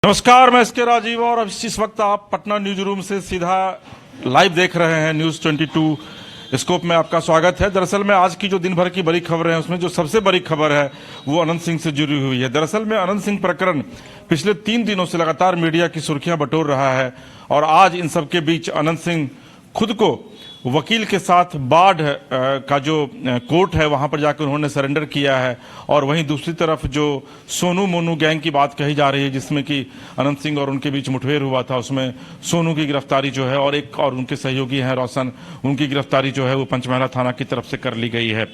नमस्कार, मैं एसके राजीव और अब इस वक्त आप पटना न्यूज रूम से सीधा लाइव देख रहे हैं न्यूज 22 स्कोप में आपका स्वागत है। दरअसल में आज की जो दिन भर की बड़ी खबर है उसमें जो सबसे बड़ी खबर है वो अनंत सिंह से जुड़ी हुई है। दरअसल में अनंत सिंह प्रकरण पिछले 3 दिनों से लगातार मीडिया की सुर्खियां बटोर रहा है और आज इन सबके बीच अनंत सिंह खुद को वकील के साथ बाढ़ का जो कोर्ट है वहां पर जाकर उन्होंने सरेंडर किया है। और वहीं दूसरी तरफ जो सोनू मोनू गैंग की बात कही जा रही है जिसमें कि अनंत सिंह और उनके बीच मुठभेड़ हुआ था, उसमें सोनू की गिरफ्तारी जो है और एक और उनके सहयोगी हैं रोशन, उनकी गिरफ्तारी जो है वो पंचमहला थाना की तरफ से कर ली गई है।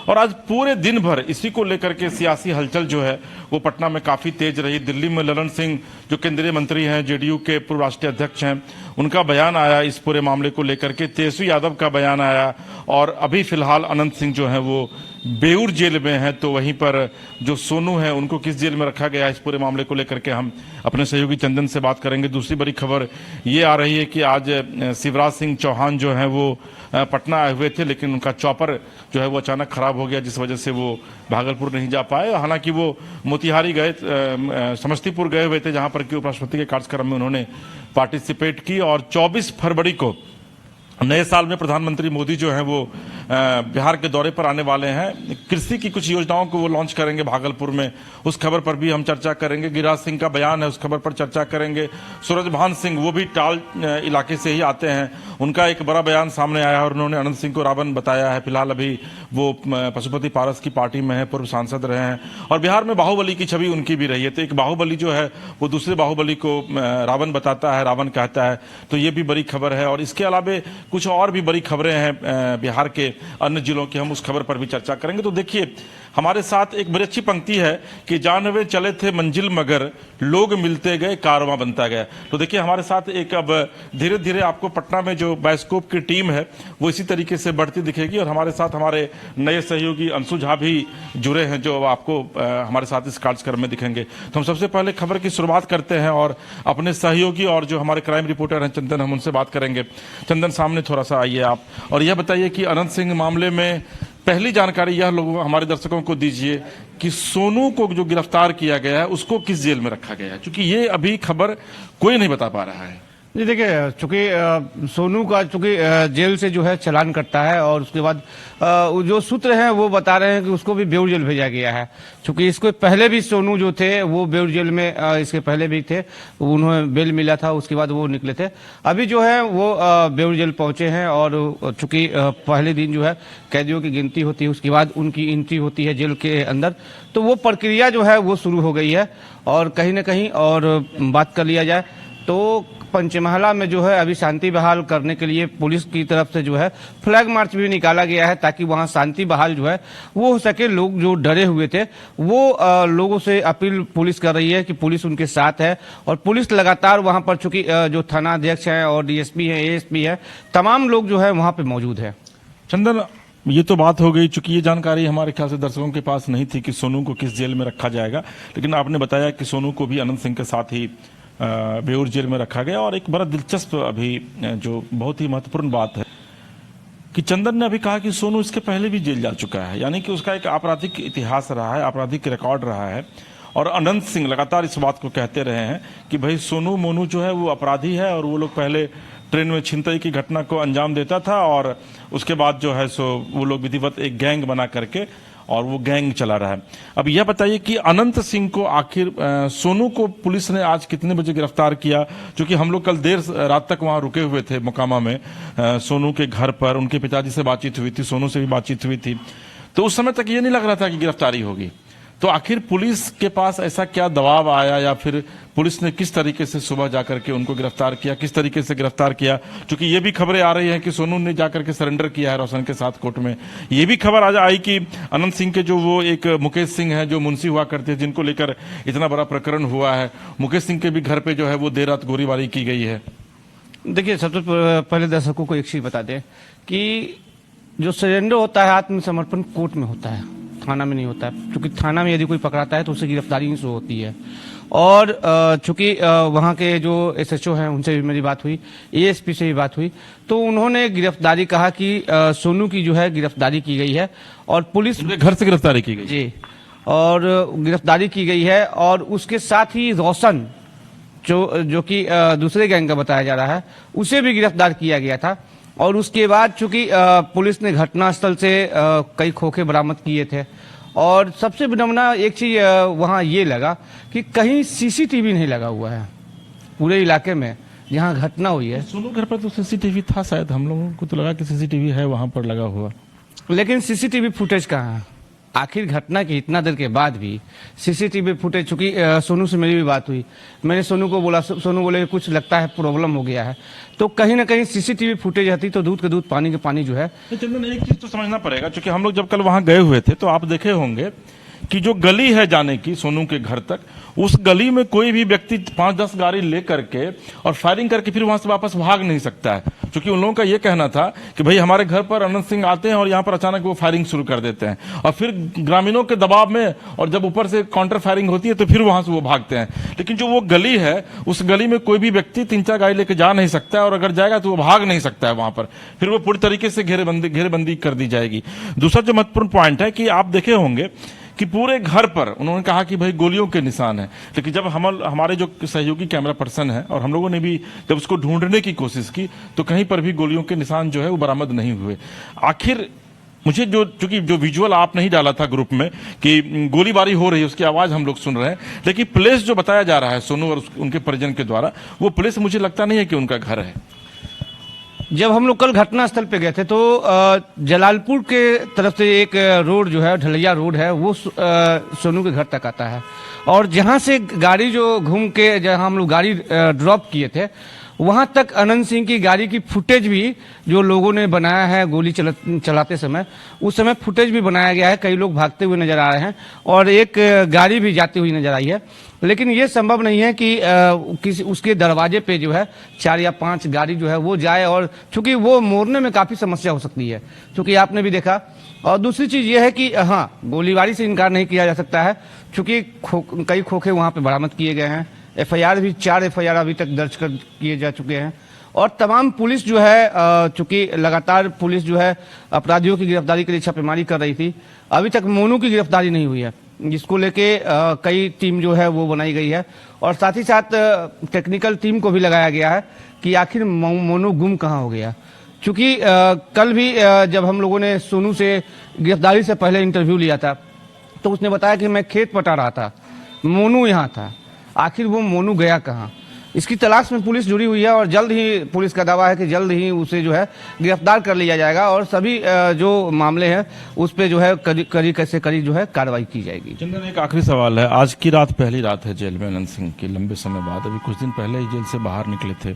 और आज पूरे दिन भर इसी को लेकर के सियासी हलचल जो है वो पटना में काफी तेज रही। दिल्ली में ललन सिंह जो केंद्रीय मंत्री हैं, जेडीयू के पूर्व राष्ट्रीय अध्यक्ष हैं, उनका बयान आया इस पूरे मामले को लेकर के। तेजस्वी यादव का बयान आया और अभी फिलहाल अनंत सिंह जो है वो बेऊर जेल में है। तो वहीं पर जो सोनू है उनको किस जेल में रखा गया, इस पूरे मामले को लेकर के हम अपने सहयोगी चंदन से बात करेंगे। दूसरी बड़ी खबर ये आ रही है कि आज शिवराज सिंह चौहान जो है वो पटना आए हुए थे, लेकिन उनका चॉपर जो है वो अचानक खराब हो गया जिस वजह से वो भागलपुर नहीं जा पाए। हालांकि वो मोतिहारी गए, समस्तीपुर गए हुए थे जहां पर कि उपराष्ट्रपति के कार्यक्रम में उन्होंने पार्टिसिपेट की। और 24 फरवरी को नए साल में प्रधानमंत्री मोदी जो हैं वो बिहार के दौरे पर आने वाले हैं। कृषि की कुछ योजनाओं को वो लॉन्च करेंगे भागलपुर में, उस खबर पर भी हम चर्चा करेंगे। गिरिराज सिंह का बयान है, उस खबर पर चर्चा करेंगे। सूरजभान सिंह वो भी टाल इलाके से ही आते हैं, उनका एक बड़ा बयान सामने आया है और उन्होंने अनंत सिंह को रावण बताया है। फिलहाल अभी वो पशुपति पारस की पार्टी में है, पूर्व सांसद रहे हैं और बिहार में बाहुबली की छवि उनकी भी रही है। तो एक बाहुबली जो है वो दूसरे बाहुबली को रावण बताता है, रावण कहता है। तो ये भी बड़ी खबर है। और इसके अलावा कुछ और भी बड़ी खबरें हैं बिहार के अन्य जिलों की, हम उस खबर पर भी चर्चा करेंगे। तो देखिए हमारे साथ एक बड़ी अच्छी पंक्ति है कि जानवे चले थे मंजिल मगर लोग मिलते गए कारवां बनता गया। तो देखिए हमारे साथ एक अब धीरे धीरे आपको पटना में जो बायोस्कोप की टीम है वो इसी तरीके से बढ़ती दिखेगी और हमारे साथ हमारे नए सहयोगी अंशु झा भी जुड़े हैं जो आपको हमारे साथ इस कार्यक्रम में दिखेंगे। तो हम सबसे पहले खबर की शुरुआत करते हैं और अपने सहयोगी और जो हमारे क्राइम रिपोर्टर हैं चंदन, हम उनसे बात करेंगे। चंदन सामने थोड़ा सा आइए आप और यह बताइए कि अनंत सिंह मामले में पहली जानकारी यह लोगों हमारे दर्शकों को दीजिए कि सोनू को जो गिरफ्तार किया गया है उसको किस जेल में रखा गया है, क्योंकि ये अभी खबर कोई नहीं बता पा रहा है। जी देखिए, चूंकि सोनू का जेल से जो है चालान कटता है और उसके बाद जो सूत्र हैं वो बता रहे हैं कि उसको भी बेऊर जेल भेजा गया है। चूंकि इसको पहले भी सोनू जो थे वो बेऊर जेल में इसके पहले भी थे, उन्हें बेल मिला था, उसके बाद वो निकले थे। अभी जो है वो बेऊर जेल पहुंचे हैं और चूंकि पहले दिन जो है कैदियों की गिनती होती है, उसके बाद उनकी एंट्री होती है जेल के अंदर, तो वो प्रक्रिया जो है वो शुरू हो गई है। और कहीं ना कहीं और बात कर लिया जाए तो पंचमहला में जो है अभी शांति बहाल करने के लिए पुलिस की तरफ से जो है फ्लैग मार्च भी निकाला गया है ताकि वहां शांति बहाल जो है वो हो सके। लोग जो डरे हुए थे वो लोगों से अपील पुलिस कर रही है कि पुलिस उनके साथ है और पुलिस लगातार वहां पर, चूंकि जो थाना अध्यक्ष हैं और डीएसपी हैं, एएसपी है, तमाम लोग जो है वहां पे मौजूद है। चंदन, ये तो बात हो गई, चूंकि ये जानकारी हमारे ख्याल से दर्शकों के पास नहीं थी कि सोनू को किस जेल में रखा जाएगा, लेकिन आपने बताया कि सोनू को भी अनंत सिंह के साथ ही बेऊर जेल में रखा गया। और एक बड़ा दिलचस्प अभी जो बहुत ही महत्वपूर्ण बात है कि चंदन ने अभी कहा कि सोनू इसके पहले भी जेल जा चुका है, यानी कि उसका एक आपराधिक इतिहास रहा है, आपराधिक रिकॉर्ड रहा है। और अनंत सिंह लगातार इस बात को कहते रहे हैं कि भाई सोनू मोनू जो है वो अपराधी है और वो लोग पहले ट्रेन में छिनतई की घटना को अंजाम देता था और उसके बाद जो है सो वो लोग विधिवत एक गैंग बना करके और वो गैंग चला रहा है। अब यह बताइए कि अनंत सिंह को आखिर सोनू को पुलिस ने आज कितने बजे गिरफ्तार किया, क्योंकि हम लोग कल देर रात तक वहां रुके हुए थे मोकामा में सोनू के घर पर, उनके पिताजी से बातचीत हुई थी, सोनू से भी बातचीत हुई थी, तो उस समय तक ये नहीं लग रहा था कि गिरफ्तारी होगी। तो आखिर पुलिस के पास ऐसा क्या दबाव आया या फिर पुलिस ने किस तरीके से सुबह जाकर के उनको गिरफ्तार किया, किस तरीके से गिरफ्तार किया? क्योंकि ये भी खबरें आ रही हैं कि सोनू ने जाकर के सरेंडर किया है रोशन के साथ कोर्ट में। ये भी खबर आज आई कि अनंत सिंह के जो वो एक मुकेश सिंह है जो मुंशी हुआ करते हैं, जिनको लेकर इतना बड़ा प्रकरण हुआ है, मुकेश सिंह के भी घर पे जो है वो देर रात गोलीबारी की गई है। देखिए, सबसे पहले दर्शकों को एक चीज बता दें कि जो सरेंडर होता है, आत्मसमर्पण कोर्ट में होता है, थाना में नहीं होता है। क्योंकि थाना में यदि कोई पकड़ाता है तो उससे गिरफ्तारी नहीं शुरू होती है। और चूंकि वहाँ के जो एसएचओ हैं उनसे भी मेरी बात हुई, एएसपी से भी बात हुई, तो उन्होंने गिरफ्तारी कहा कि सोनू की जो है गिरफ्तारी की गई है और पुलिस घर से गिरफ्तारी की गई जी, और गिरफ्तारी की गई है। और उसके साथ ही रोशन जो कि दूसरे गैंग का बताया जा रहा है, उसे भी गिरफ्तार किया गया था। और उसके बाद चूंकि पुलिस ने घटनास्थल से कई खोखे बरामद किए थे। और सबसे विडम्बना एक चीज वहाँ ये लगा कि कहीं सीसीटीवी नहीं लगा हुआ है पूरे इलाके में जहाँ घटना हुई है। सोनू घर पर तो सीसीटीवी था, शायद हम लोगों को तो लगा कि सीसीटीवी है वहां पर लगा हुआ, लेकिन सीसीटीवी फुटेज कहाँ है? आखिर घटना की इतना देर के बाद भी सीसीटीवी फुटेज, चूंकि सोनू से मेरी भी बात हुई, मैंने सोनू को बोला, सोनू बोले कुछ लगता है प्रॉब्लम हो गया है। तो कहीं ना कहीं सीसीटीवी फुटेज रहती तो दूध के दूध पानी के पानी जो है। चंदन, एक चीज तो समझना पड़ेगा, क्योंकि हम लोग जब कल वहां गए हुए थे तो आप देखे होंगे कि जो गली है जाने की सोनू के घर तक, उस गली में कोई भी व्यक्ति 5-10 गाड़ी लेकर के और फायरिंग करके फिर वहां से वापस भाग नहीं सकता है, क्योंकि उन लोगों का ये कहना था कि भाई हमारे घर पर अनंत सिंह आते हैं और यहाँ पर अचानक वो फायरिंग शुरू कर देते हैं, और फिर ग्रामीणों के दबाव में और जब ऊपर से काउंटर फायरिंग होती है तो फिर वहां से वो भागते हैं। लेकिन जो वो गली है, उस गली में कोई भी व्यक्ति 3-4 गाड़ी लेकर जा नहीं सकता है, और अगर जाएगा तो वो भाग नहीं सकता है वहां पर, फिर वो पूरी तरीके से घेरेबंदी कर दी जाएगी। दूसरा जो महत्वपूर्ण पॉइंट है कि आप देखे होंगे कि पूरे घर पर उन्होंने कहा कि भाई गोलियों के निशान है, लेकिन जब हमारे जो सहयोगी कैमरा पर्सन है और हम लोगों ने भी जब उसको ढूंढने की कोशिश की तो कहीं पर भी गोलियों के निशान जो है वो बरामद नहीं हुए। आखिर मुझे चूंकि जो विजुअल आपने ही डाला था ग्रुप में कि गोलीबारी हो रही है, उसकी आवाज हम लोग सुन रहे हैं, लेकिन प्लेस जो बताया जा रहा है सोनू और उनके परिजन के द्वारा, वो प्लेस मुझे लगता नहीं है कि उनका घर है। जब हम लोग कल घटनास्थल पे गए थे तो जलालपुर के तरफ से एक रोड जो है, ढलैया रोड है, वो सोनू के घर तक आता है। और जहां से गाड़ी जो घूम के जहां हम लोग गाड़ी ड्रॉप किए थे, वहां तक अनंत सिंह की गाड़ी की फुटेज भी जो लोगों ने बनाया है गोली चलाते समय, उस समय फुटेज भी बनाया गया है। कई लोग भागते हुए नजर आ रहे हैं और एक गाड़ी भी जाती हुई नजर आई है। लेकिन ये संभव नहीं है कि किसी उसके दरवाजे पे जो है 4 या 5 गाड़ी जो है वो जाए, और चूंकि वो मोड़ने में काफी समस्या हो सकती है, चूंकि आपने भी देखा। और दूसरी चीज ये है कि हाँ, गोलीबारी से इनकार नहीं किया जा सकता है, चूंकि कई खोखे वहां पे बरामद किए गए हैं। एफआईआर भी 4 एफआईआर अभी तक दर्ज किए जा चुके हैं। और तमाम पुलिस जो है, चूंकि लगातार पुलिस जो है अपराधियों की गिरफ्तारी के लिए छापेमारी कर रही थी, अभी तक मोनू की गिरफ्तारी नहीं हुई है, जिसको लेके कई टीम जो है वो बनाई गई है। और साथ ही साथ टेक्निकल टीम को भी लगाया गया है कि आखिर मोनू गुम कहाँ हो गया। चूंकि कल भी जब हम लोगों ने सोनू से गिरफ्तारी से पहले इंटरव्यू लिया था तो उसने बताया कि मैं खेत पटा रहा था, मोनू यहाँ था। आखिर वो मोनू गया कहाँ, इसकी तलाश में पुलिस जुड़ी हुई है। और जल्द ही पुलिस का दावा है कि जल्द ही उसे जो है गिरफ्तार कर लिया जाएगा और सभी जो मामले हैं उस पे जो है कड़ी जो है कार्रवाई की जाएगी। चंदन, एक आखिरी सवाल है। आज की रात पहली रात है जेल में अनंत सिंह की, लंबे समय बाद। अभी कुछ दिन पहले ही जेल से बाहर निकले थे,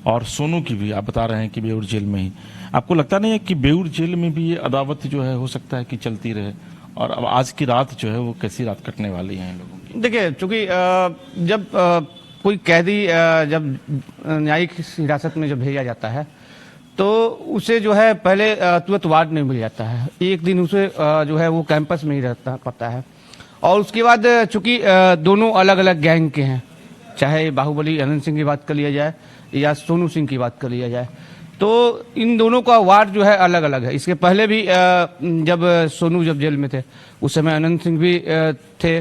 और सोनू की भी आप बता रहे हैं कि बेऊर जेल में ही। आपको लगता नहीं है कि बेऊर जेल में भी ये अदावत जो है हो सकता है कि चलती रहे, और अब आज की रात जो है वो कैसी रात कटने वाली है इन लोगों की? देखिए, चूंकि जब कोई कैदी जब न्यायिक हिरासत में जब भेजा जाता है तो उसे जो है पहले तुरंत वार्ड नहीं मिल जाता है, एक दिन उसे जो है वो कैंपस में ही रहता पड़ता है। और उसके बाद चूंकि दोनों अलग अलग गैंग के हैं, चाहे बाहुबली अनंत सिंह की बात कर लिया जाए या सोनू सिंह की बात कर लिया जाए, तो इन दोनों का वार्ड जो है अलग अलग है। इसके पहले भी जब सोनू जेल में थे उस समय अनंत सिंह भी थे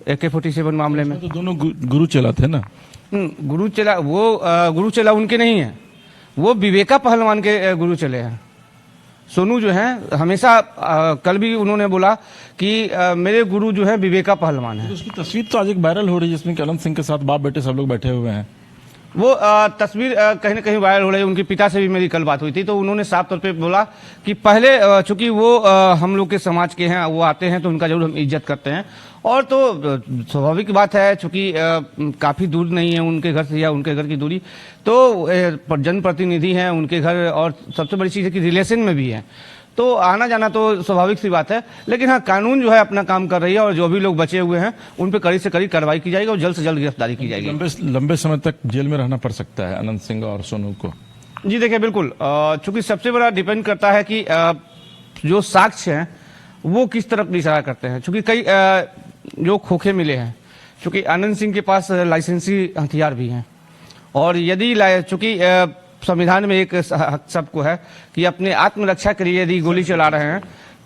AK-47 मामले में। तो दोनों गुरु चेला थे ना? गुरु चेला उनके नहीं है, वो विवेका पहलवान के गुरु चले हैं। सोनू जो है हमेशा कल भी उन्होंने बोला कि मेरे गुरु जो है विवेका पहलवान है। तो उसकी तस्वीर तो आज एक वायरल हो रही है जिसमें अनंत सिंह के साथ बाप बेटे सब लोग बैठे हुए हैं। वो तस्वीर कहीं ना कहीं वायरल हो रही है। उनके पिता से भी मेरी कल बात हुई थी तो उन्होंने साफ तौर पे बोला कि पहले चूंकि वो हम लोग के समाज के हैं, वो आते हैं तो उनका जरूर हम इज्जत करते हैं। और तो स्वाभाविक बात है, चूंकि काफी दूर नहीं है उनके घर से या उनके घर की दूरी, तो जनप्रतिनिधि हैं उनके घर, और सबसे बड़ी चीज है कि रिलेशन में भी है, तो आना जाना तो स्वाभाविक सी बात है। लेकिन हाँ, कानून जो है अपना काम कर रही है और जो भी लोग बचे हुए हैं उन पर कड़ी से कड़ी कार्रवाई की जाएगी और जल्द से जल्द गिरफ्तारी की जाएगी। लंबे समय तक जेल में रहना पड़ सकता है अनंत सिंह और सोनू को? जी देखिए, बिल्कुल, चूंकि सबसे बड़ा डिपेंड करता है कि जो साक्ष्य हैं वो किस तरफ इशारा करते हैं। चूंकि कई जो खोखे मिले हैं, चूंकि आनंद सिंह के पास लाइसेंसी हथियार भी हैं, और यदि चूंकि संविधान में एक हक सबको है कि अपने आत्मरक्षा के लिए यदि गोली चला रहे हैं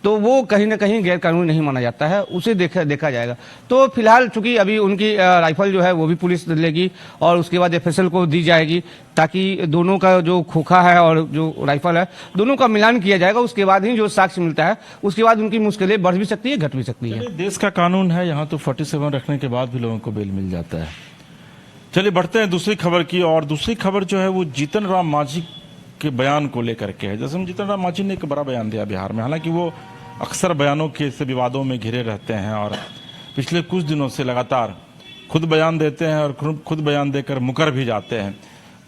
तो वो कहीं ना कहीं गैर कानूनी नहीं माना जाता है, उसे देखा जाएगा। तो फिलहाल चूंकि अभी उनकी राइफल जो है वो भी पुलिस लेगी और उसके बाद एफएसएल को दी जाएगी, ताकि दोनों का जो खोखा है और जो राइफल है दोनों का मिलान किया जाएगा। उसके बाद ही जो साक्ष्य मिलता है उसके बाद उनकी मुश्किलें बढ़ भी सकती है, घट भी सकती है। देश का कानून है, यहाँ तो 47 रखने के बाद भी लोगों को बेल मिल जाता है। चलिए बढ़ते हैं दूसरी खबर की, और दूसरी खबर जो है वो जीतन राम मांझी के बयान को लेकर के है। जैसे जीतन राम मांझी ने एक बड़ा बयान दिया बिहार में, हालांकि वो अक्सर बयानों के से विवादों में घिरे रहते हैं और पिछले कुछ दिनों से लगातार खुद बयान देते हैं और खुद बयान देकर मुकर भी जाते हैं।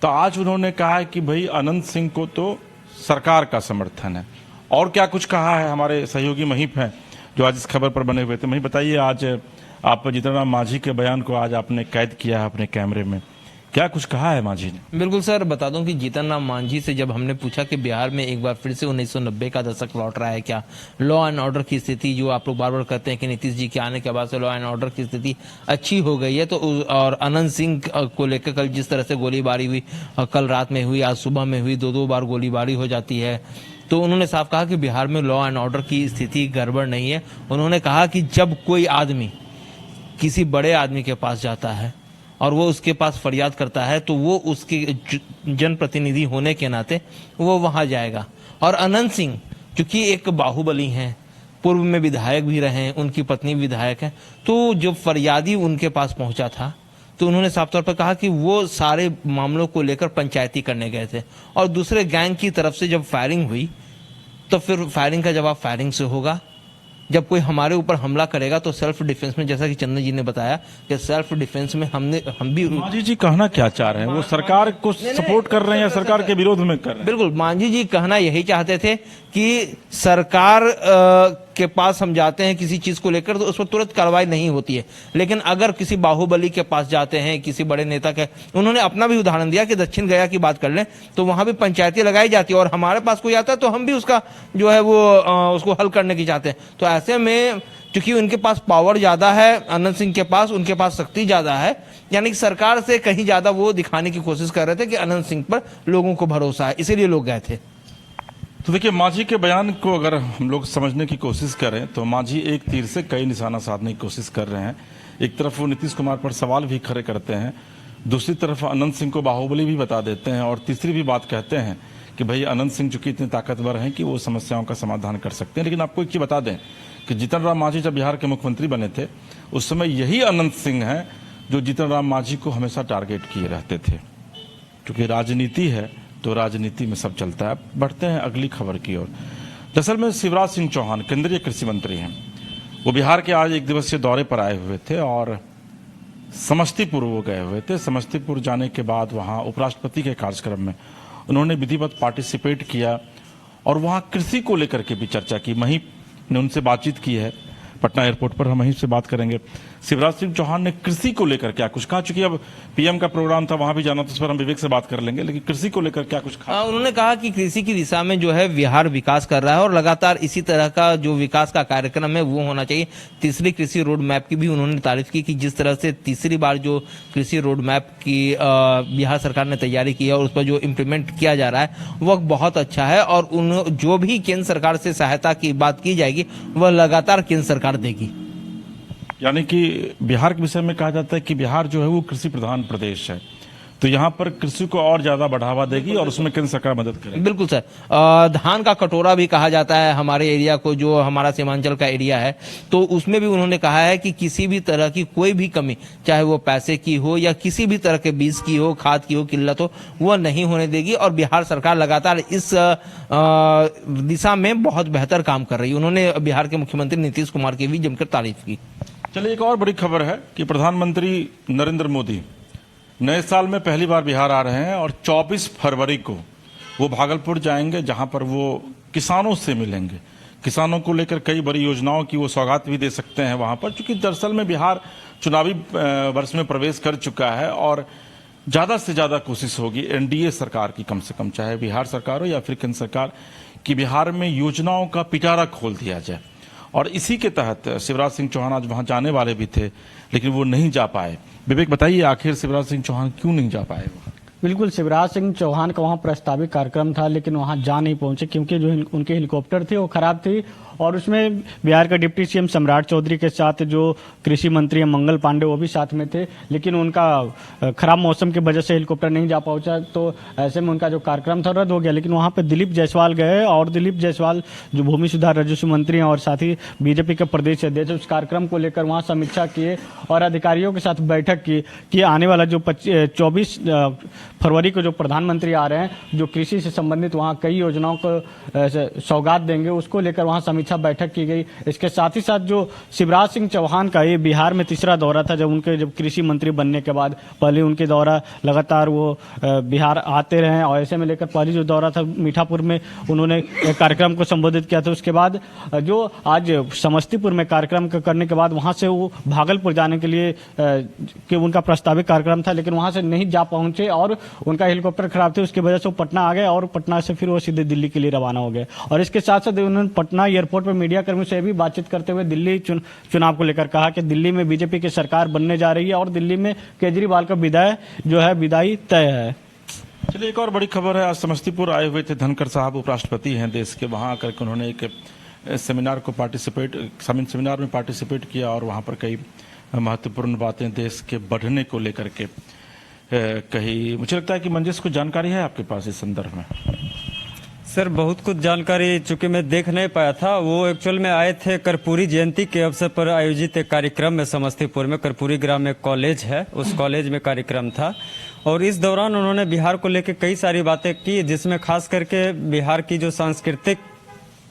तो आज उन्होंने कहा है कि भाई अनंत सिंह को तो सरकार का समर्थन है। और क्या कुछ कहा है हमारे सहयोगी महीप हैं जो आज इस खबर पर बने हुए थे। महीप बताइए, आज आप जीतन राम मांझी के बयान को आज आपने कैद किया है अपने कैमरे में, क्या कुछ कहा है मांझी ने? बिल्कुल सर, बता दूं कि जीतन राम मांझी से जब हमने पूछा कि बिहार में एक बार फिर से 1990 का दशक लौट रहा है क्या, लॉ एंड ऑर्डर की स्थिति जो आप लोग बार बार कहते हैं कि नीतीश जी के आने के बाद से लॉ एंड ऑर्डर की स्थिति अच्छी हो गई है, तो और अनंत सिंह को लेकर कल जिस तरह से गोलीबारी हुई, कल रात में हुई, आज सुबह में हुई, दो बार गोलीबारी हो जाती है, तो उन्होंने साफ कहा कि बिहार में लॉ एंड ऑर्डर की स्थिति गड़बड़ नहीं है। उन्होंने कहा कि जब कोई आदमी किसी बड़े आदमी के पास जाता है और वो उसके पास फरियाद करता है तो वो उसके जनप्रतिनिधि होने के नाते वो वहां जाएगा। और अनंत सिंह चूंकि एक बाहुबली हैं, पूर्व में विधायक भी रहे हैं, उनकी पत्नी विधायक है, तो जब फरियादी उनके पास पहुंचा था तो उन्होंने साफ तौर पर कहा कि वो सारे मामलों को लेकर पंचायती करने गए थे और दूसरे गैंग की तरफ से जब फायरिंग हुई तो फिर फायरिंग का जवाब फायरिंग से होगा। जब कोई हमारे ऊपर हमला करेगा तो सेल्फ डिफेंस में, जैसा कि चंदन जी ने बताया कि सेल्फ डिफेंस में हम भी। मांझी जी कहना क्या चाह रहे हैं? वो सरकार को सपोर्ट कर रहे हैं या सरकार के विरोध में कर रहे हैं? बिल्कुल, मांझी जी कहना यही चाहते थे कि सरकार के पास हम जाते हैं किसी चीज को लेकर तो उस पर तुरंत कार्रवाई नहीं होती है, लेकिन अगर किसी बाहुबली के पास जाते हैं, किसी बड़े नेता के, उन्होंने अपना भी उदाहरण दिया कि दक्षिण गया की बात कर लें तो वहां भी पंचायती लगाई जाती है और हमारे पास कोई आता है तो हम भी उसका जो है वो उसको हल करने की चाहते हैं। तो ऐसे में चूंकि उनके पास पावर ज्यादा है, अनंत सिंह के पास, उनके पास शक्ति ज्यादा है, यानी कि सरकार से कहीं ज्यादा वो दिखाने की कोशिश कर रहे थे कि अनंत सिंह पर लोगों को भरोसा है, इसीलिए लोग गए थे। तो देखिए, मांझी के बयान को अगर हम लोग समझने की कोशिश करें तो मांझी एक तीर से कई निशाना साधने की कोशिश कर रहे हैं। एक तरफ वो नीतीश कुमार पर सवाल भी खड़े करते हैं, दूसरी तरफ अनंत सिंह को बाहुबली भी बता देते हैं और तीसरी भी बात कहते हैं कि भाई अनंत सिंह चूंकि इतने ताकतवर हैं कि वो समस्याओं का समाधान कर सकते हैं। लेकिन आपको एक चीज बता दें कि जीतन राम मांझी जब बिहार के मुख्यमंत्री बने थे उस समय यही अनंत सिंह हैं जो जीतन राम मांझी को हमेशा टारगेट किए रहते थे। क्योंकि राजनीति है तो राजनीति में सब चलता है। बढ़ते हैं अगली खबर की ओर। दरअसल में शिवराज सिंह चौहान केंद्रीय कृषि मंत्री हैं, वो बिहार के आज एक दिवसीय दौरे पर आए हुए थे और समस्तीपुर वो गए हुए थे। समस्तीपुर जाने के बाद वहाँ उपराष्ट्रपति के कार्यक्रम में उन्होंने विधिवत पार्टिसिपेट किया और वहाँ कृषि को लेकर के भी चर्चा की। वहीं ने उनसे बातचीत की है पटना एयरपोर्ट पर, हम वहीं से बात करेंगे। शिवराज सिंह चौहान ने कृषि को लेकर क्या कुछ कहा? चूंकि अब पीएम का प्रोग्राम था, वहां भी जाना, तो उस पर हम विवेक से बात कर लेंगे, लेकिन कृषि को लेकर क्या कुछ कहा? उन्होंने कहा कि कृषि की दिशा में जो है बिहार विकास कर रहा है और लगातार इसी तरह का जो विकास का कार्यक्रम है वो होना चाहिए। तीसरी कृषि रोड मैप की भी उन्होंने तारीफ की कि जिस तरह से तीसरी बार जो कृषि रोड मैप की बिहार सरकार ने तैयारी की है और उस पर जो इम्प्लीमेंट किया जा रहा है वह बहुत अच्छा है और जो भी केंद्र सरकार से सहायता की बात की जाएगी वह लगातार केंद्र सरकार देगी। यानी कि बिहार के विषय में कहा जाता है कि बिहार जो है वो कृषि प्रधान प्रदेश है, तो यहाँ पर कृषि को और ज्यादा बढ़ावा देगी और उसमें केंद्र सरकार मदद करेगी। बिल्कुल सर, धान का कटोरा भी कहा जाता है हमारे एरिया को, जो हमारा सीमांचल का एरिया है, तो उसमें भी उन्होंने कहा है कि किसी भी तरह की कोई भी कमी, चाहे वो पैसे की हो या किसी भी तरह के बीज की हो, खाद की हो, किल्लत हो, वह नहीं होने देगी और बिहार सरकार लगातार इस दिशा में बहुत बेहतर काम कर रही है। उन्होंने बिहार के मुख्यमंत्री नीतीश कुमार की भी जमकर तारीफ की। चलिए, एक और बड़ी खबर है कि प्रधानमंत्री नरेंद्र मोदी नए साल में पहली बार बिहार आ रहे हैं और 24 फरवरी को वो भागलपुर जाएंगे, जहां पर वो किसानों से मिलेंगे। किसानों को लेकर कई बड़ी योजनाओं की वो सौगात भी दे सकते हैं वहां पर, क्योंकि दरअसल में बिहार चुनावी वर्ष में प्रवेश कर चुका है और ज्यादा से ज्यादा कोशिश होगी एनडीए सरकार की, कम से कम चाहे बिहार सरकार हो या फिर केंद्र सरकार, कि बिहार में योजनाओं का पिटारा खोल दिया जाए। और इसी के तहत शिवराज सिंह चौहान आज वहां जाने वाले भी थे, लेकिन वो नहीं जा पाए। विवेक, बताइए आखिर शिवराज सिंह चौहान क्यों नहीं जा पाए? बिल्कुल, शिवराज सिंह चौहान का वहां प्रस्तावित कार्यक्रम था लेकिन वहां जा नहीं पहुंचे क्योंकि जो उनके हेलीकॉप्टर थे वो खराब थी और उसमें बिहार का डिप्टी सीएम सम्राट चौधरी के साथ जो कृषि मंत्री हैं मंगल पांडे वो भी साथ में थे, लेकिन उनका खराब मौसम की वजह से हेलीकॉप्टर नहीं जा पहुंचा, तो ऐसे में उनका जो कार्यक्रम था रद्द हो गया। लेकिन वहां पर दिलीप जायसवाल गए और दिलीप जायसवाल जो भूमि सुधार राजस्व मंत्री हैं और साथ ही बीजेपी के प्रदेश अध्यक्ष उस कार्यक्रम को लेकर वहां समीक्षा किए और अधिकारियों के साथ बैठक की कि आने वाला जो 24 फरवरी को जो प्रधानमंत्री आ रहे हैं, जो कृषि से संबंधित वहाँ कई योजनाओं को सौगात देंगे, उसको लेकर वहाँ समीक्षा बैठक की गई। इसके साथ ही साथ जो शिवराज सिंह चौहान का ये बिहार में तीसरा दौरा था, जब कृषि मंत्री बनने के बाद पहले उनके दौरा लगातार वो बिहार आते रहे और ऐसे में लेकर पहली जो दौरा था मीठापुर में उन्होंने कार्यक्रम को संबोधित किया था। उसके बाद जो आज समस्तीपुर में कार्यक्रम करने के बाद वहाँ से वो भागलपुर जाने के लिए कि उनका प्रस्तावित कार्यक्रम था, लेकिन वहाँ से नहीं जा पहुँचे और उनका हेलीकॉप्टर खराब थे, उसकी वजह से वो पटना आ गए और पटना से फिर वो सीधे दिल्ली के लिए रवाना हो गए। और इसके साथ साथ उन्होंने पटना एयरपोर्ट पर मीडिया कर्मियों से भी बातचीत करते हुए दिल्ली चुनाव को लेकर कहा कि दिल्ली में बीजेपी की सरकार बनने जा रही है और दिल्ली में केजरीवाल का विदाई तय है। चलिए, एक और बड़ी खबर है। आज समस्तीपुर आए हुए थे धनखड़ साहब, उपराष्ट्रपति हैं देश के। वहाँ आकर के उन्होंने एक सेमिनार में पार्टिसिपेट किया और वहाँ पर कई महत्वपूर्ण बातें देश के बढ़ने को लेकर के कही। मुझे लगता है कि मंजिश को जानकारी है आपके पास इस संदर्भ में। सर, बहुत कुछ जानकारी चूंकि मैं देख नहीं पाया था। वो एक्चुअल में आए थे कर्पूरी जयंती के अवसर पर आयोजित एक कार्यक्रम में समस्तीपुर में कर्पूरी ग्राम में कॉलेज है, उस कॉलेज में कार्यक्रम था और इस दौरान उन्होंने बिहार को लेकर कई सारी बातें की, जिसमें खास करके बिहार की जो सांस्कृतिक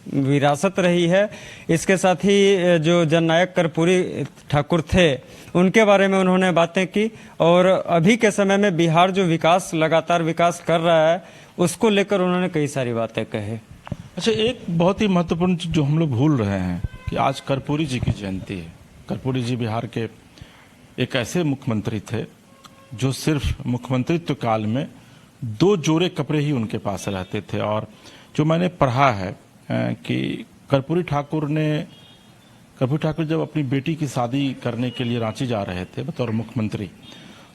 विरासत रही है, इसके साथ ही जो जननायक कर्पूरी ठाकुर थे उनके बारे में उन्होंने बातें की और अभी के समय में बिहार जो लगातार विकास कर रहा है उसको लेकर उन्होंने कई सारी बातें कही। अच्छा, एक बहुत ही महत्वपूर्ण चीज जो हम लोग भूल रहे हैं कि आज कर्पूरी जी की जयंती है। कर्पूरी जी बिहार के एक ऐसे मुख्यमंत्री थे जो सिर्फ मुख्यमंत्रित्व काल में 2 जोड़े कपड़े ही उनके पास रहते थे। और जो मैंने पढ़ा है कि कर्पूरी ठाकुर जब अपनी बेटी की शादी करने के लिए रांची जा रहे थे बतौर मुख्यमंत्री,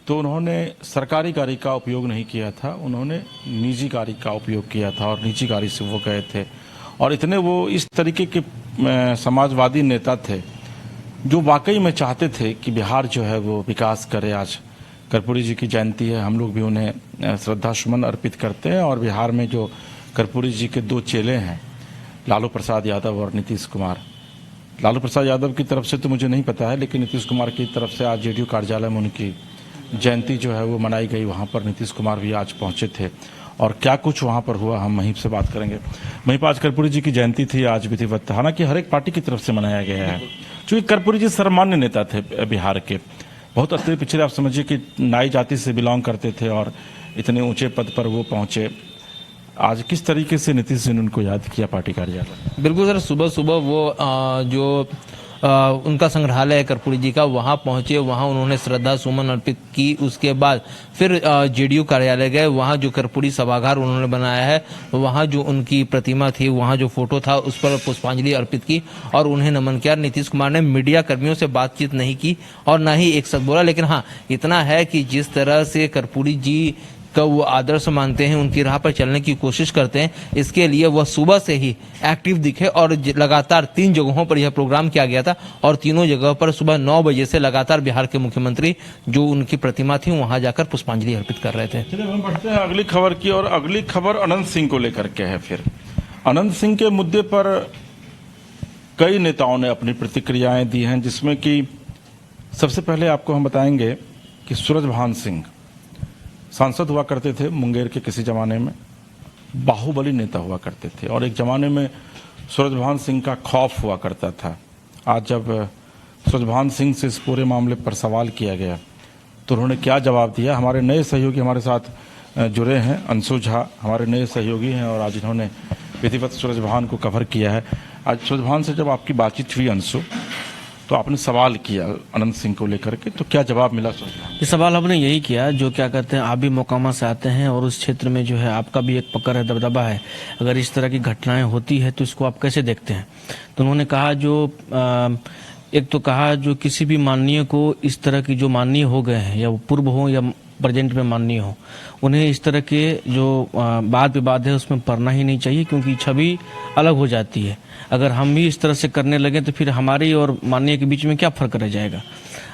तो उन्होंने सरकारी गाड़ी का उपयोग नहीं किया था, उन्होंने निजी गाड़ी का उपयोग किया था और निजी गाड़ी से वो गए थे। और इतने वो इस तरीके के समाजवादी नेता थे जो वाकई में चाहते थे कि बिहार जो है वो विकास करे। आज कर्पूरी जी की जयंती है, हम लोग भी उन्हें श्रद्धा सुमन अर्पित करते हैं। और बिहार में जो कर्पूरी जी के 2 चेले हैं, लालू प्रसाद यादव और नीतीश कुमार। लालू प्रसाद यादव की तरफ से तो मुझे नहीं पता है, लेकिन नीतीश कुमार की तरफ से आज जेडीयू कार्यालय में उनकी जयंती जो है वो मनाई गई। वहाँ पर नीतीश कुमार भी आज पहुँचे थे और क्या कुछ वहाँ पर हुआ हम वहीं से बात करेंगे। वहीं पर आज कर्पूरी जी की जयंती थी आज विधिवत, हालांकि हर एक पार्टी की तरफ से मनाया गया है। चूँकि कर्पूरी जी सर्वमान्य नेता थे बिहार के, बहुत अत्यंत पिछले, आप समझिए कि नाई जाति से बिलोंग करते थे और इतने ऊंचे पद पर वो पहुँचे। आज किस तरीके से नीतीश जी ने उनको याद किया पार्टी कार्यालय? बिल्कुल सर, सुबह सुबह वो जो उनका संग्रहालय है कर्पूरी जी का, वहाँ पहुँचे, वहाँ उन्होंने श्रद्धा सुमन अर्पित की। उसके बाद फिर जेडीयू कार्यालय गए, वहाँ जो कर्पूरी सभागार उन्होंने बनाया है, वहाँ जो उनकी प्रतिमा थी, वहाँ जो फोटो था, उस पर पुष्पांजलि अर्पित की और उन्हें नमन किया। नीतीश कुमार ने मीडिया कर्मियों से बातचीत नहीं की और ना ही एक शब्द बोला, लेकिन हाँ इतना है कि जिस तरह से कर्पूरी जी का वो आदर्श मानते हैं, उनकी राह पर चलने की कोशिश करते हैं, इसके लिए वह सुबह से ही एक्टिव दिखे और लगातार 3 जगहों पर यह प्रोग्राम किया गया था और तीनों जगह पर सुबह 9 बजे से लगातार बिहार के मुख्यमंत्री जो उनकी प्रतिमा थी वहां जाकर पुष्पांजलि अर्पित कर रहे थे। चलिए हम बढ़ते हैं अगली खबर की, और अगली खबर अनंत सिंह को लेकर के है। फिर अनंत सिंह के मुद्दे पर कई नेताओं ने अपनी प्रतिक्रियाएं दी हैं, जिसमें कि सबसे पहले आपको हम बताएंगे कि सूरजभान सिंह सांसद हुआ करते थे मुंगेर के किसी जमाने में, बाहुबली नेता हुआ करते थे और एक जमाने में सूरजभान सिंह का खौफ हुआ करता था। आज जब सूरजभान सिंह से इस पूरे मामले पर सवाल किया गया तो उन्होंने क्या जवाब दिया। हमारे नए सहयोगी हमारे साथ जुड़े हैं, अंशु झा हमारे नए सहयोगी हैं और आज इन्होंने विधिवत सूरजभान को कवर किया है। आज सूरजभान से जब आपकी बातचीत हुई अंशु, तो आपने सवाल किया अनंत सिंह को लेकर के, तो क्या जवाब मिला? ये सवाल हमने यही किया जो क्या कहते हैं, आप भी मोकामा से आते हैं और उस क्षेत्र में जो है आपका भी एक पकड़ है, दबदबा है, अगर इस तरह की घटनाएं होती है तो इसको आप कैसे देखते हैं? तो उन्होंने कहा एक तो कहा जो किसी भी माननीय को इस तरह की जो माननीय हो गए हैं या वो पूर्व हो या प्रेजेंट में माननीय हो, उन्हें इस तरह के जो वाद विवाद है उसमें पड़ना ही नहीं चाहिए, क्योंकि छवि अलग हो जाती है। अगर हम भी इस तरह से करने लगे तो फिर हमारी और माननीय के बीच में क्या फर्क रह जाएगा।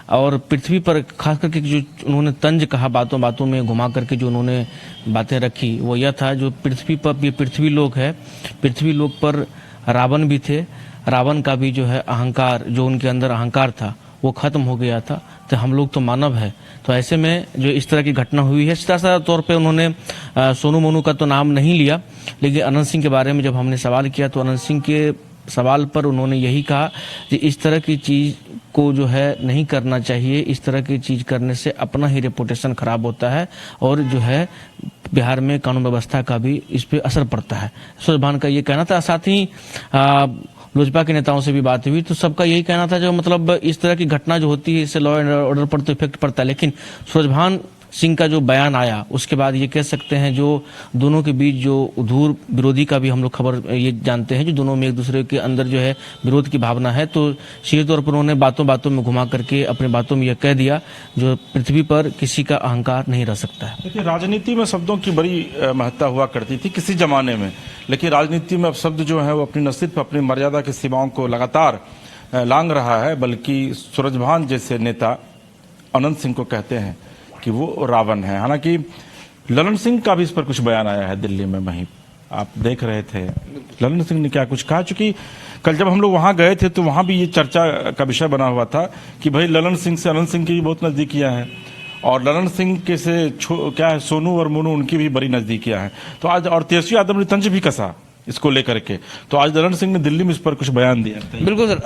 और पृथ्वी पर खास करके जो उन्होंने तंज कहा, बातों बातों में घुमा करके जो उन्होंने बातें रखी, वो यह था जो पृथ्वी पर ये पृथ्वी लोक है, पृथ्वी लोक पर रावण भी थे, रावण का भी जो है अहंकार, जो उनके अंदर अहंकार था वो खत्म हो गया था, तो हम लोग तो मानव है। तो ऐसे में जो इस तरह की घटना हुई है, सीधा साधा तौर पे उन्होंने सोनू मोनू का तो नाम नहीं लिया, लेकिन अनंत सिंह के बारे में जब हमने सवाल किया तो अनंत सिंह के सवाल पर उन्होंने यही कहा कि इस तरह की चीज़ को जो है नहीं करना चाहिए, इस तरह की चीज़ करने से अपना ही रेपुटेशन खराब होता है और जो है बिहार में कानून व्यवस्था का भी इस पे असर पड़ता है। सूरजभान का ये कहना था। साथ ही लोजपा के नेताओं से भी बात हुई तो सबका यही कहना था जो मतलब इस तरह की घटना जो होती है इससे लॉ एंड ऑर्डर पर तो इफेक्ट पड़ता है, लेकिन सूरजभान सिंह का जो बयान आया उसके बाद ये कह सकते हैं जो दोनों के बीच जो उधूर विरोधी का भी हम लोग खबर ये जानते हैं, जो दोनों में एक दूसरे के अंदर जो है विरोध की भावना है, तो सीधे तौर पर उन्होंने बातों बातों में घुमा करके अपने बातों में यह कह दिया जो पृथ्वी पर किसी का अहंकार नहीं रह सकता है। देखिए, राजनीति में शब्दों की बड़ी महत्ता हुआ करती थी किसी जमाने में, लेकिन राजनीति में अब शब्द जो है वो अपनी न सिर्फ अपनी मर्यादा की सीमाओं को लगातार लांघ रहा है, बल्कि सूरजभान जैसे नेता अनंत सिंह को कहते हैं कि वो रावण है। हालांकि ललन सिंह का भी इस पर कुछ बयान आया है दिल्ली में, वहीं आप देख रहे थे ललन सिंह ने क्या कुछ कहा, चूंकि कल जब हम लोग वहां गए थे तो वहां भी ये चर्चा का विषय बना हुआ था कि भाई ललन सिंह से अनंत सिंह की भी बहुत नजदीकियां हैं और ललन सिंह के से क्या है सोनू और मोनू उनकी भी बड़ी नजदीकियां हैं। तो आज और तेजस्वी यादव ने तंज भी कसा इसको लेकर के, तो आज ललन सिंह ने दिल्ली में इस पर कुछ बयान दिया। बिल्कुल सर,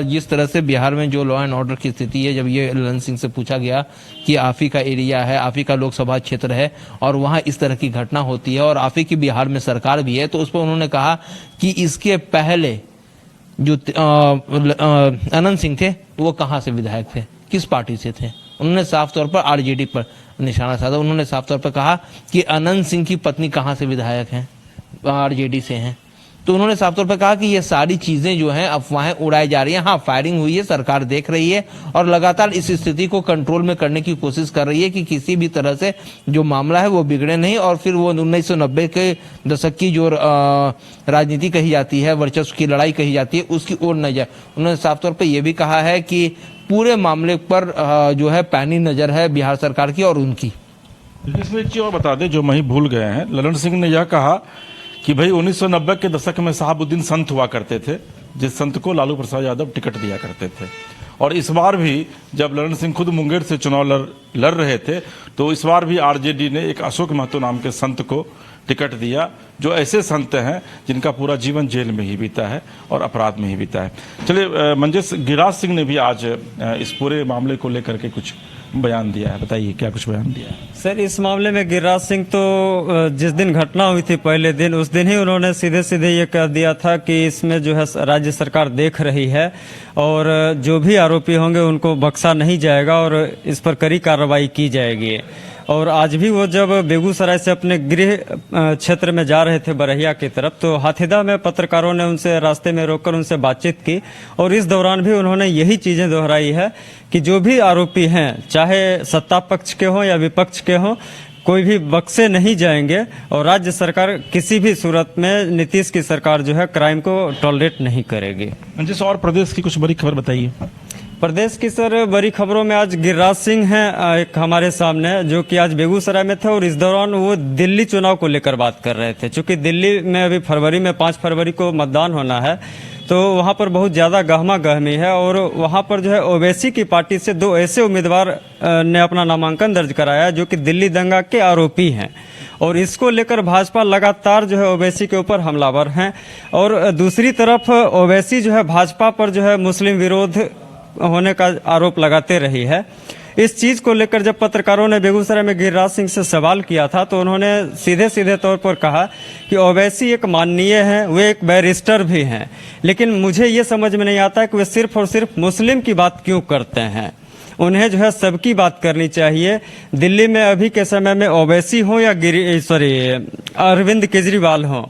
जिस तरह से बिहार में जो लॉ एंड ऑर्डर की स्थिति है, जब ये ललन सिंह से पूछा गया कि आप ही का एरिया है, आप ही का लोकसभा क्षेत्र है और वहां इस तरह की घटना होती है और आप ही की बिहार में सरकार भी है, तो उस पर उन्होंने कहा कि इसके पहले जो अनंत सिंह थे वो कहाँ से विधायक थे, किस पार्टी से थे। उन्होंने साफ तौर पर आरजेडी पर निशाना साधा। उन्होंने साफ तौर पर कहा कि अनंत सिंह की पत्नी कहाँ से विधायक हैं, आरजेडी से हैं। तो उन्होंने साफ तौर पर कहा कि ये सारी चीजें जो हैं अफवाहें उड़ाई जा रही हैं। हाँ, फायरिंग हुई है, सरकार देख रही है और लगातार इस स्थिति को कंट्रोल में करने की कोशिश कर रही है कि किसी भी तरह से जो मामला है वो बिगड़े नहीं और फिर वो 1990 के दशक की जो राजनीति कही जाती है, वर्चस्व की लड़ाई कही जाती है, उसकी ओर न जाए। उन्होंने साफ तौर पर यह भी कहा है कि पूरे मामले पर जो है पैनी नजर है बिहार सरकार की और उनकी। इसमें एक चीज और बता दें जो वहीं भूल गए हैं, ललन सिंह ने यह कहा कि भाई 1990 के दशक में साहबुद्दीन संत हुआ करते थे, जिस संत को लालू प्रसाद यादव टिकट दिया करते थे। और इस बार भी जब ललन सिंह खुद मुंगेर से चुनाव लड़ रहे थे तो इस बार भी आरजेडी ने एक अशोक महतो नाम के संत को टिकट दिया, जो ऐसे संत हैं जिनका पूरा जीवन जेल में ही बीता है और अपराध में ही बीता है। चलिए, मंजेश, गिरिराज सिंह ने भी आज इस पूरे मामले को लेकर के कुछ बयान दिया है, बताइए क्या कुछ बयान दिया है। सर, इस मामले में गिरिराज सिंह तो जिस दिन घटना हुई थी पहले दिन, उस दिन ही उन्होंने सीधे सीधे ये कह दिया था कि इसमें जो है राज्य सरकार देख रही है और जो भी आरोपी होंगे उनको बख्शा नहीं जाएगा और इस पर कड़ी कार्रवाई की जाएगी। और आज भी वो जब बेगूसराय से अपने गृह क्षेत्र में जा रहे थे बरहिया की तरफ, तो हाथीदह में पत्रकारों ने उनसे रास्ते में रोककर उनसे बातचीत की और इस दौरान भी उन्होंने यही चीजें दोहराई है कि जो भी आरोपी हैं, चाहे सत्ता पक्ष के हों या विपक्ष के हों, कोई भी बख्शे नहीं जाएंगे और राज्य सरकार किसी भी सूरत में नीतीश की सरकार जो है क्राइम को टॉलरेट नहीं करेगी। मंजेश, और प्रदेश की कुछ बड़ी खबर बताइए। प्रदेश की सर बड़ी खबरों में आज गिरिराज सिंह हैं एक हमारे सामने, जो कि आज बेगूसराय में थे और इस दौरान वो दिल्ली चुनाव को लेकर बात कर रहे थे। चूंकि दिल्ली में अभी फरवरी में 5 फरवरी को मतदान होना है, तो वहां पर बहुत ज्यादा गहमा गहमी है और वहां पर जो है ओवैसी की पार्टी से 2 ऐसे उम्मीदवार ने अपना नामांकन दर्ज कराया जो कि दिल्ली दंगा के आरोपी हैं और इसको लेकर भाजपा लगातार जो है ओवैसी के ऊपर हमलावर हैं। और दूसरी तरफ ओवैसी जो है भाजपा पर जो है मुस्लिम विरोध होने का आरोप लगाते रही है। इस चीज को लेकर जब पत्रकारों ने बेगूसराय में गिरिराज सिंह से सवाल किया था तो उन्होंने सीधे सीधे तौर पर कहा कि ओवैसी एक माननीय हैं, वे एक बैरिस्टर भी हैं, लेकिन मुझे ये समझ में नहीं आता कि वे सिर्फ और सिर्फ मुस्लिम की बात क्यों करते हैं। उन्हें जो है सबकी बात करनी चाहिए। दिल्ली में अभी के समय में ओवैसी हो या अरविंद केजरीवाल हो,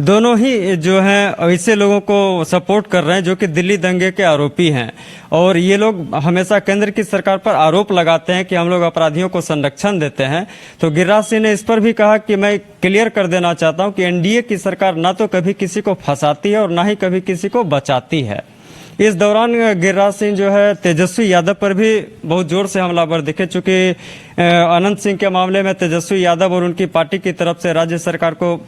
दोनों ही जो हैं ऐसे लोगों को सपोर्ट कर रहे हैं जो कि दिल्ली दंगे के आरोपी हैं। और ये लोग हमेशा केंद्र की सरकार पर आरोप लगाते हैं कि हम लोग अपराधियों को संरक्षण देते हैं। तो गिरिराज सिंह ने इस पर भी कहा कि मैं क्लियर कर देना चाहता हूं कि एनडीए की सरकार ना तो कभी किसी को फंसाती है और ना ही कभी किसी को बचाती है। इस दौरान गिरिराज सिंह जो है तेजस्वी यादव पर भी बहुत जोर से हमलावर दिखे, चूंकि अनंत सिंह के मामले में तेजस्वी यादव और उनकी पार्टी की तरफ से राज्य सरकार को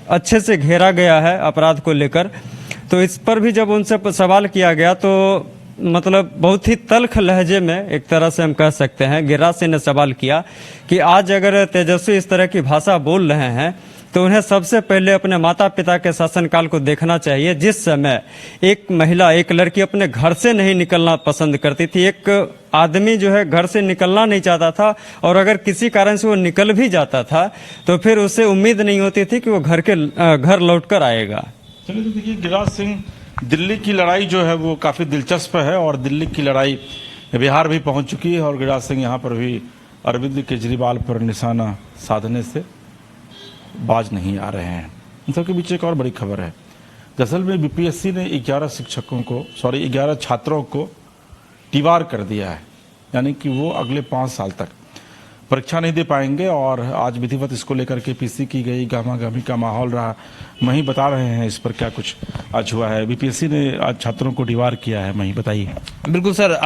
अच्छे से घेरा गया है अपराध को लेकर। तो इस पर भी जब उनसे सवाल किया गया तो मतलब बहुत ही तल्ख लहजे में एक तरह से हम कह सकते हैं गिरिराज सिंह ने सवाल किया कि आज अगर तेजस्वी इस तरह की भाषा बोल रहे हैं तो उन्हें सबसे पहले अपने माता पिता के शासनकाल को देखना चाहिए, जिस समय एक महिला, एक लड़की अपने घर से नहीं निकलना पसंद करती थी। एक आदमी जो है घर से निकलना नहीं चाहता था और अगर किसी कारण से वो निकल भी जाता था तो फिर उसे उम्मीद नहीं होती थी कि वो घर लौटकर आएगा। चलिए, तो देखिए गिरिराज सिंह, दिल्ली की लड़ाई जो है वो काफ़ी दिलचस्प है और दिल्ली की लड़ाई बिहार भी पहुंच चुकी है और गिरिराज सिंह यहाँ पर भी अरविंद केजरीवाल पर निशाना साधने से बाज नहीं आ रहे हैं। इन सबके बीच एक और बड़ी खबर है। दरअसल में बीपीएससी ने 11 छात्रों को टीवार कर दिया है, यानी कि वो अगले 5 साल तक परीक्षा नहीं दे पाएंगे। और आज विधिवत इसको लेकर के पीसी की गई, गामा-गामी का माहौल रहा। वहीं बता रहे हैं इस पर क्या कुछ आज हुआ है। बीपीएससी ने आज छात्रों को डीवार किया है, वहीं बताइए। बिल्कुल सर,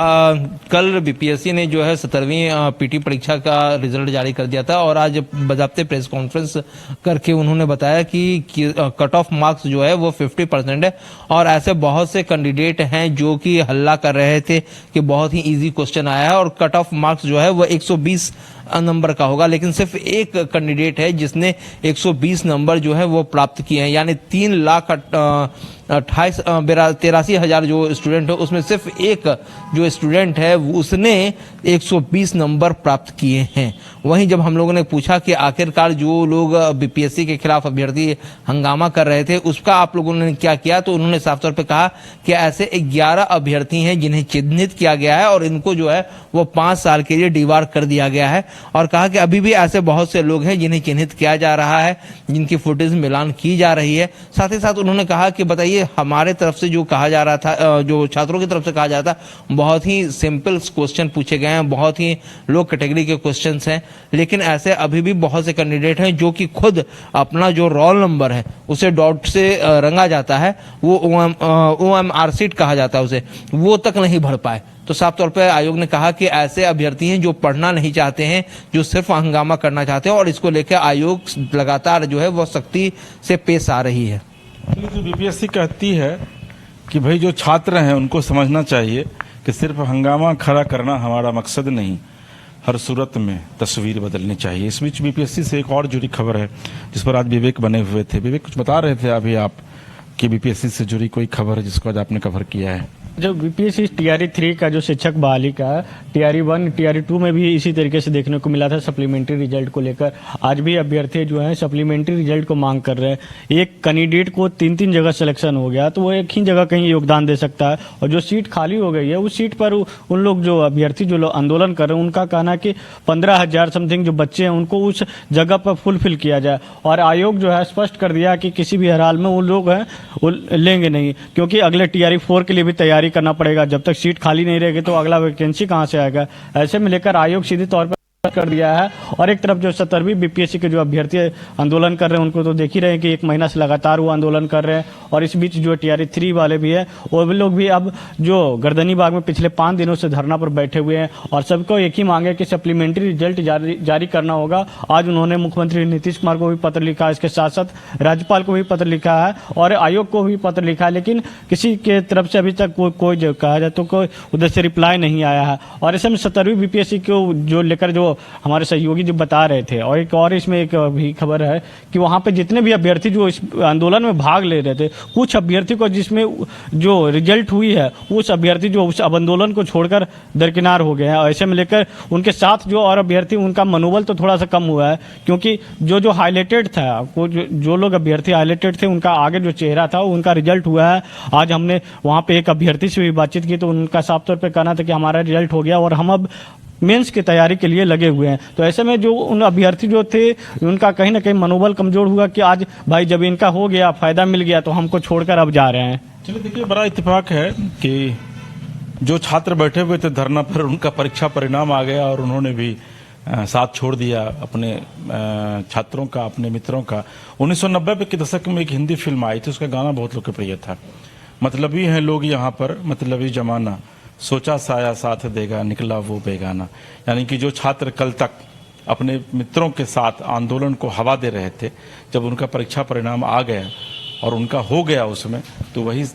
कल बीपीएससी ने जो है 17वीं पीटी परीक्षा का रिजल्ट जारी कर दिया था और आज बाकायदे प्रेस कॉन्फ्रेंस करके उन्होंने बताया कि कट ऑफ मार्क्स जो है वो 50% है। और ऐसे बहुत से कैंडिडेट हैं जो कि हल्ला कर रहे थे कि बहुत ही इजी क्वेश्चन आया है और कट ऑफ मार्क्स जो है वो 120 नंबर का होगा, लेकिन सिर्फ एक कैंडिडेट है जिसने 120 नंबर जो है वो प्राप्त किए हैं, यानी 3,83,000 जो स्टूडेंट है उसमें सिर्फ एक जो स्टूडेंट है उसने 120 नंबर प्राप्त किए हैं। वहीं जब हम लोगों ने पूछा कि आखिरकार जो लोग बीपीएससी के खिलाफ अभ्यर्थी हंगामा कर रहे थे उसका आप लोगों ने क्या किया, तो उन्होंने साफ तौर पे कहा कि ऐसे 11 अभ्यर्थी हैं जिन्हें चिन्हित किया गया है और इनको जो है वो 5 साल के लिए डीवार कर दिया गया है। और कहा कि अभी भी ऐसे बहुत से लोग हैं जिन्हें चिन्हित किया जा रहा है, जिनकी फुटेज मिलान की जा रही है। साथ ही साथ उन्होंने कहा कि बताइए, हमारे तरफ से जो कहा जा रहा था, जो छात्रों की तरफ से कहा जा रहा था, बहुत ही सिंपल क्वेश्चन पूछे गए हैं, बहुत ही लो कैटेगरी के क्वेश्चंस हैं, लेकिन ऐसे अभी भी बहुत से कैंडिडेट हैं जो कि खुद अपना जो रोल नंबर है उसे डॉट से रंगा जाता है, वो OMR सीट कहा जाता है उसे, वो तक नहीं भर पाए। तो साफ तौर पर आयोग ने कहा कि ऐसे अभ्यर्थी हैं जो पढ़ना नहीं चाहते हैं, जो सिर्फ हंगामा करना चाहते हैं और इसको लेकर आयोग लगातार जो है वो सख्ती से पेश आ रही है। जो बीपीएससी कहती है कि भाई जो छात्र हैं उनको समझना चाहिए कि सिर्फ हंगामा खड़ा करना हमारा मकसद नहीं, हर सूरत में तस्वीर बदलनी चाहिए। इस बीच बीपीएससी से एक और जुड़ी खबर है जिस पर आज विवेक बने हुए थे। विवेक, कुछ बता रहे थे अभी आप कि बीपीएससी से जुड़ी कोई खबर है जिसको आज आपने कवर किया है? जो बीपीएससी टीआरई 3 का जो शिक्षक बहाली का है, टीआरई 1 टीआरई 2 में भी इसी तरीके से देखने को मिला था सप्लीमेंट्री रिजल्ट को लेकर। आज भी अभ्यर्थी जो हैं सप्लीमेंट्री रिजल्ट को मांग कर रहे हैं। एक कैंडिडेट को 3-3 जगह सिलेक्शन हो गया तो वो एक ही जगह कहीं योगदान दे सकता है, और जो सीट खाली हो गई है उस सीट पर उन लोग जो अभ्यर्थी जो लोग आंदोलन कर रहे हैं उनका कहना है कि 15,000 समथिंग जो बच्चे हैं उनको उस जगह पर फुलफिल किया जाए। और आयोग जो है स्पष्ट कर दिया कि किसी भी हाल में वो लोग हैं वो लेंगे नहीं, क्योंकि अगले टीआरई 4 के लिए भी तैयारी करना पड़ेगा। जब तक सीट खाली नहीं रहेगी तो अगला वैकेंसी कहां से आएगा। ऐसे में लेकर आयोग सीधे तौर पर कर दिया है। और एक तरफ जो 17वीं बीपीएससी के जो अभ्यर्थी आंदोलन कर रहे हैं उनको तो देख ही रहे हैं कि 1 महीना से लगातार वो आंदोलन कर रहे हैं। और इस बीच जो टीआरई 3 वाले भी है वो भी लोग भी अब जो गर्दनी बाग में पिछले 5 दिनों से धरना पर बैठे हुए हैं और सबको एक ही मांग है कि सप्लीमेंट्री रिजल्ट जारी करना होगा। आज उन्होंने मुख्यमंत्री नीतीश कुमार को भी पत्र लिखा है, इसके साथ साथ राज्यपाल को भी पत्र लिखा है और आयोग को भी पत्र लिखा है, लेकिन किसी के तरफ से अभी तक कोई जो कहा जाए तो कोई उधर से रिप्लाई नहीं आया है। और ऐसे में 17वीं बीपीएससी को जो लेकर जो हमारे सहयोगी जो बता रहे थे, और एक और इसमें एक भी खबर है कि वहां पे जितने भी अभ्यर्थी जो इस आंदोलन में भाग ले रहे थे, कुछ अभ्यर्थी को जिसमें जो रिजल्ट हुई है उस अभ्यर्थी जो उस आंदोलन को छोड़कर दरकिनार हो गए हैं। ऐसे में लेकर उनके साथ जो और अभ्यर्थी उनका मनोबल तो थोड़ा सा कम हुआ है, क्योंकि जो हाईलाइटेड था, वो जो लोग अभ्यर्थी हाईलाइटेड थे उनका आगे जो चेहरा था उनका रिजल्ट हुआ है। आज हमने वहां पे एक अभ्यर्थी से भी बातचीत की तो उनका साफ तौर पर कहना था कि हमारा रिजल्ट हो गया और हम अब मेंस की तैयारी के लिए लगे हुए हैं। तो ऐसे में जो उन अभ्यर्थी जो थे उनका कहीं ना कहीं मनोबल कमजोर हुआ कि आज भाई जब इनका हो गया, फायदा मिल गया, तो हमको छोड़कर अब जा रहे हैं। चलिए देखिए, बड़ा इत्तेफाक है कि जो छात्र बैठे हुए थे धरना पर, उनका परीक्षा परिणाम आ गया और उन्होंने भी साथ छोड़ दिया अपने छात्रों का, अपने मित्रों का। 1990 के दशक में एक हिंदी फिल्म आई थी, उसका गाना बहुत लोकप्रिय था, मतलबी हैं लोग यहाँ पर, मतलबी जमाना, सोचा साया साथ देगा, निकला वो बेगाना। यानी कि जो छात्र कल तक अपने मित्रों के साथ आंदोलन को हवा दे रहे थे, जब उनका परीक्षा परिणाम आ गया और उनका हो गया उसमें, तो वही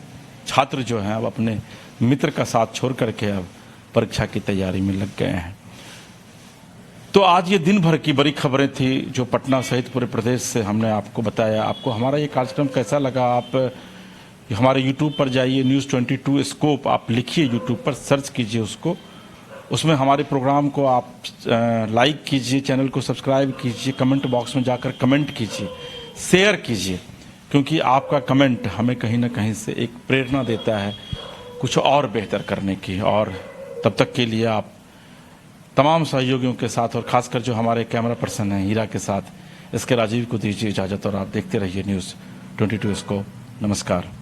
छात्र जो हैं अब अपने मित्र का साथ छोड़ करके अब परीक्षा की तैयारी में लग गए हैं। तो आज ये दिन भर की बड़ी खबरें थी जो पटना सहित पूरे प्रदेश से हमने आपको बताया। आपको हमारा ये कार्यक्रम कैसा लगा? आप हमारे यूट्यूब पर जाइए, न्यूज़ 22 स्कोप आप लिखिए, यूट्यूब पर सर्च कीजिए उसको, उसमें हमारे प्रोग्राम को आप लाइक कीजिए, चैनल को सब्सक्राइब कीजिए, कमेंट बॉक्स में जाकर कमेंट कीजिए, शेयर कीजिए, क्योंकि आपका कमेंट हमें कहीं ना कहीं से एक प्रेरणा देता है कुछ और बेहतर करने की। और तब तक के लिए आप तमाम सहयोगियों के साथ और खासकर जो हमारे कैमरा पर्सन हैं हीरा के साथ, इसके राजीव को दीजिए इजाज़त और आप देखते रहिए न्यूज़ 22 को। नमस्कार।